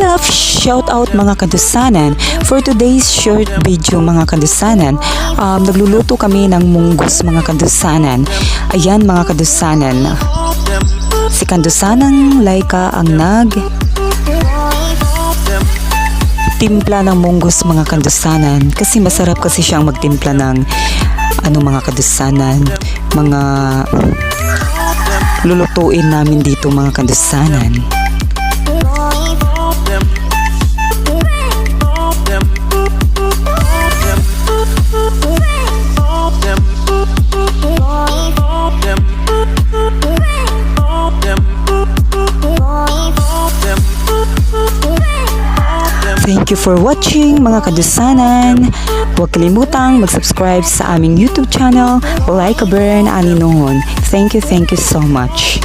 love shout out mga kadusanan. For today's short video mga kadusanan, nagluluto kami ng munggos mga kadusanan. Ayan mga kadusanan, si Kandusanang Laika ang timpla ng munggos mga kadusanan, kasi masarap kasi siyang magtimpla ng mga kadusanan, mga lulutuin namin dito mga kadusanan. Thank you for watching mga kadusanan. Huwag kalimutang mag-subscribe sa aming YouTube channel, Like a Burn Ani Noon. Thank you so much.